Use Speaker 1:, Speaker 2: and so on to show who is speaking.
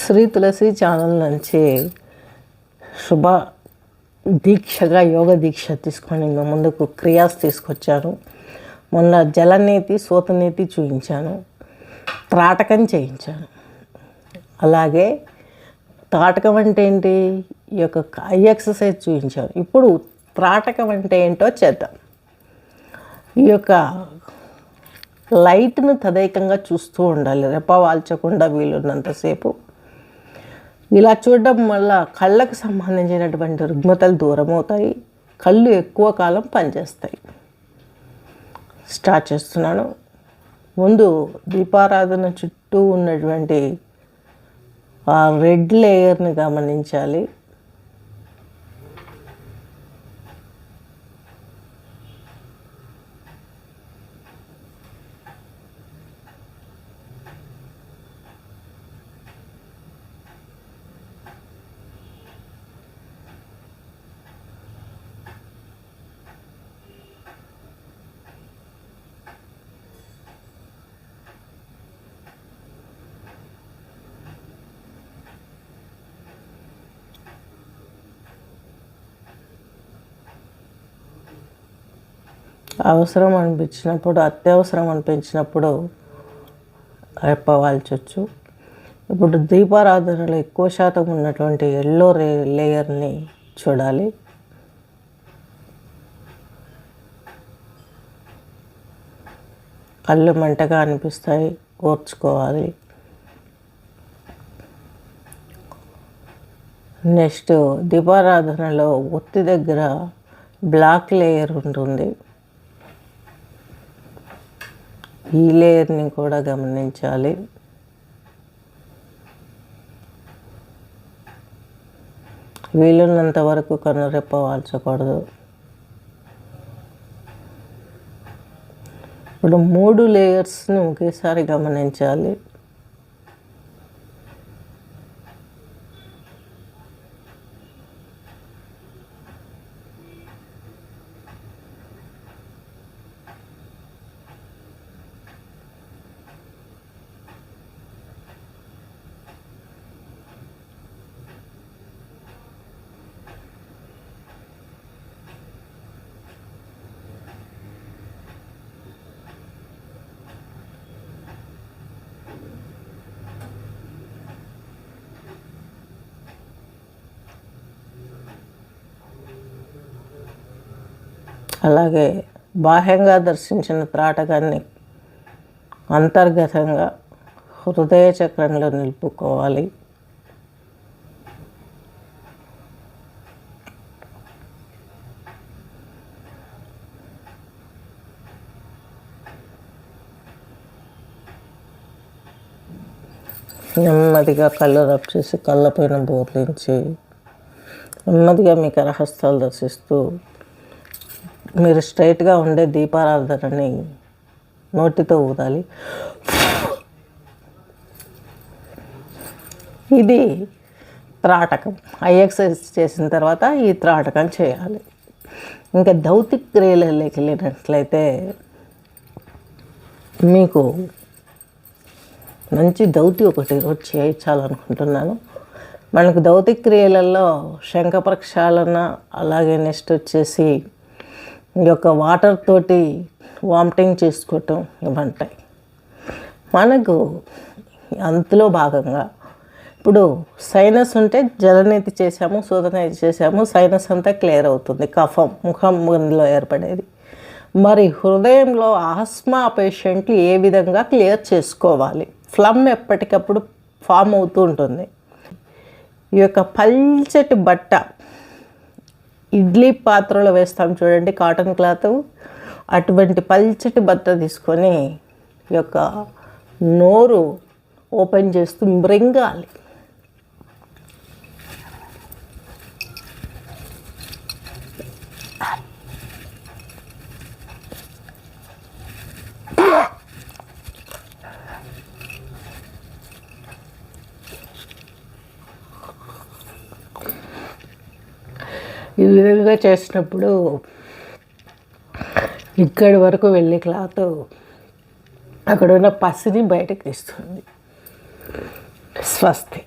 Speaker 1: శ్రీ తులసి channel నుంచి శుభ దీక్షగా యోగ దీక్ష తీసుకొని మేము ముందుకు క్రియాస్ తీసుకొచ్చాను. మొన్న జలనీతి సోతనీతి చూపించాను, త్రాటకం చేయించాను. అలాగే త్రాటకం అంటే ఏంటి, ఈ యొక్క ఐ ఎక్సర్సైజ్ చూపించాను. ఇప్పుడు త్రాటకం అంటే ఏంటో చేద్దాం. ఈ యొక్క లైట్ను తదేకంగా చూస్తూ ఉండాలి, రెప్ప వాల్చకుండా వీలున్నంతసేపు. ఇలా చూడడం వల్ల కళ్ళకు సంబంధించినటువంటి రుగ్మతలు దూరం అవుతాయి, కళ్ళు ఎక్కువ కాలం పనిచేస్తాయి. స్టార్ట్ చేస్తున్నాను. ముందు దీపారాధన చుట్టూ ఉన్నటువంటి ఆ రెడ్ లేయర్ని గమనించాలి. అవసరం అనిపించినప్పుడు, అత్యవసరం అనిపించినప్పుడు రెప్ప వాల్చొచ్చు. ఇప్పుడు దీపారాధనలో ఎక్కువ శాతం ఉన్నటువంటి ఎల్లో లేయర్ని చూడాలి. కళ్ళు మంటగా అనిపిస్తాయి, ఓర్చుకోవాలి. నెక్స్ట్ దీపారాధనలో ఒత్తి దగ్గర బ్లాక్ లేయర్ ఉంటుంది, ఈ లేయర్ని కూడా గమనించాలి. వీలున్నంత వరకు కనురెప్ప వాల్చకూడదు. ఇప్పుడు 3 లేయర్స్ని ఒకేసారి గమనించాలి. అలాగే బాహ్యంగా దర్శించిన త్రాటకాన్ని అంతర్గతంగా హృదయ చక్రంలో నిలుపుకోవాలి. నెమ్మదిగా కళ్ళు రబ్ చేసి కళ్ళపైన బోర్లించి నెమ్మదిగా మీ కరహస్తాలు దర్శిస్తూ మీరు స్ట్రైట్గా ఉండే దీపారాధనని నోటితో ఊదాలి. ఇది త్రాటకం. ఐ ఎక్సర్సైజ్ చేసిన తర్వాత ఈ త్రాటకం చేయాలి. ఇంకా దౌతిక క్రియలలోకి వెళ్ళినట్లయితే మీకు మంచి దౌతి ఒకటి ఈరోజు చేయించాలనుకుంటున్నాను. మనకు దౌతిక క్రియలలో శంఖ ప్రక్షాళన, అలాగే నెక్స్ట్ వచ్చేసి ఈ యొక్క వాటర్ తోటి వామిటింగ్ చేసుకోవటం ఇవంటాయి. మనకు అందులో భాగంగా ఇప్పుడు సైనస్ ఉంటే జలనీతి చేసాము, శోధనీతి చేసాము, సైనస్ అంతా క్లియర్ అవుతుంది, కఫం ముఖంలో ఏర్పడేది. మరి హృదయంలో ఆస్మా పేషెంట్లు ఏ విధంగా క్లియర్ చేసుకోవాలి? ఫ్లమ్ ఎప్పటికప్పుడు ఫామ్ అవుతూ ఉంటుంది. ఈ యొక్క పల్చటి బట్ట ఇడ్లీ పాత్రలో వేస్తాం చూడండి, కాటన్ క్లాత్, అటువంటి పల్చటి బట్ట తీసుకొని ఈ యొక్క నోరు ఓపెన్ చేస్తూ మృంగాలి. ఈ విధంగా చేసినప్పుడు ఇక్కడి వరకు వెళ్ళి క్లాత్ అక్కడ ఉన్న పసిని బయటకు తీస్తుంది. స్వస్తి.